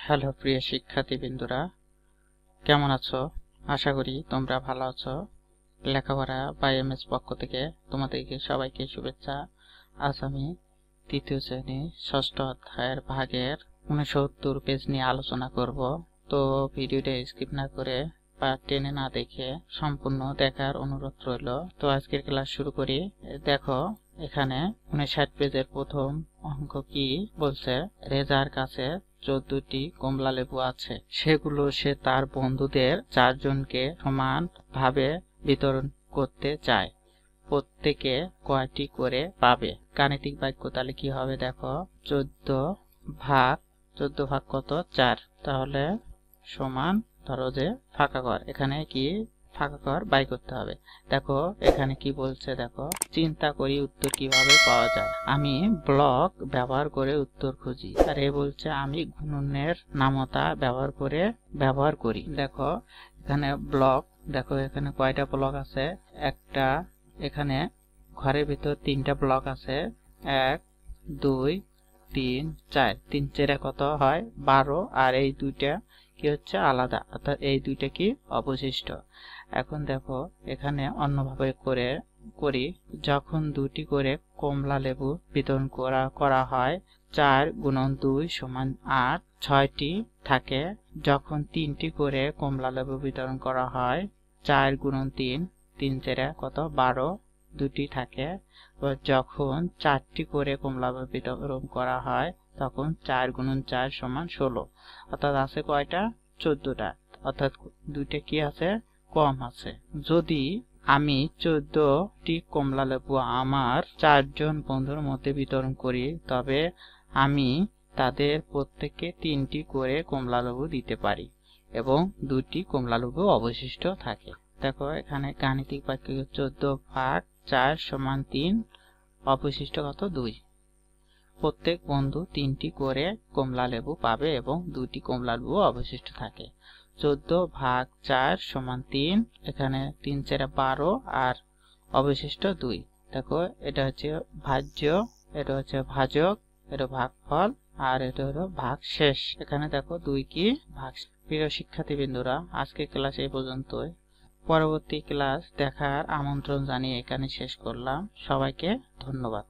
Hello প্রিয় শিক্ষার্থীবৃন্দরা, কেমন আছো? আশা করি তোমরা ভালো আছো। লেখাপড়া বাই এমএস পক্ষ থেকে তোমাদেরকে সবাইকে শুভেচ্ছা। আজ আমি তৃতীয় শ্রেণী ষষ্ঠ অধ্যায়ের ভাগের 69 পেজ নিয়ে আলোচনা করব। তো ভিডিওটা স্কিপ না করে বা টেনে না দেখে সম্পূর্ণ দেখার অনুরোধ রইল। তো আজকের ক্লাস শুরু করি। দেখো এখানে 59 পেজের প্রথম অঙ্ক কি বলছে। রেজার কাছে 14টি কমলা লেবু আছে, সেগুলো সে তার বন্ধুদের 4 জনকে সমান ভাবে বিতরণ করতে চায়। প্রত্যেকে কয়টি করে পাবে? গাণিতিক বাক্য তাহলে কি হবে দেখো, 14 ভাগ কত? 4। তাহলে সমান ধরো যে ফাঁকা ঘর, এখানে কি ফাঁকা ঘর বাই করতে হবে। দেখো এখানে কি বলছে, দেখো চিন্তা করি উত্তর কিভাবে পাওয়া যায়। আমি ব্লক ব্যবহার করে উত্তর খুঁজি। আর এ বলছে আমি গুণনের নামতা ব্যবহার করি। দেখো এখানে ব্লক, দেখো এখানে কয়টা ব্লক আছে? একটা, এখানে ঘরের ভিতর 3টা ব্লক আছে, 1 2 3 4, 3 4 কত হয়? 12। আর এই দুইটা কি হচ্ছে? আলাদা, অর্থাৎ এই দুইটা কি অবশিষ্ট। এখন দেখো এখানে অন্যভাবে করি, যখন 2টি করে কমলা লেবু বিতরণ করা হয়, 4 গুণন 2 সমান 8, 6টি থাকে। যখন 3টি করে কমলা লেবু বিতরণ করা হয়, 4 গুণন 3, 3 4 কত? 12, 2টি থাকে। যখন 4টি করে কমলা লেবু বিতরণ করা হয়, তখন 4 গুণন 4 সমান 16, অর্থাৎ আছে কয়টা? 14টা, অর্থাৎ 2টা কি আছে? কম আছে। যদি আমি 14টি কমলা লেবু আমার 4 জন বন্ধুর মধ্যে বিতরণ করি, তবে আমি তাদের প্রত্যেককে 3টি করে কমলা লেবু দিতে পারি এবং 2টি কমলা লেবু অবশিষ্ট থাকে। দেখো এখানে গাণিতিক বাক্য 14 ভাগ 4 সমান 3, অবশিষ্ট কত? 2। প্রত্যেক বন্ধু 3টি করে কমলা লেবু পাবে এবং 2টি কমলা লেবু অবশিষ্ট থাকে। 14 ভাগ 4 সমান 3, এখানে 3 4 12 আর অবশিষ্ট 2। দেখো এটা হচ্ছে ভাজ্য, এটা হচ্ছে ভাজক, এটা ভাগফল, আর এটা হলো ভাগ শেষ। এখানে দেখো 2 কি ভাগ। প্রিয় শিক্ষার্থীবৃন্দরা, আজকের ক্লাস এই পর্যন্তই। পরবর্তী ক্লাস দেখার আমন্ত্রণ জানিয়ে এখানে শেষ করলাম। সবাইকে ধন্যবাদ।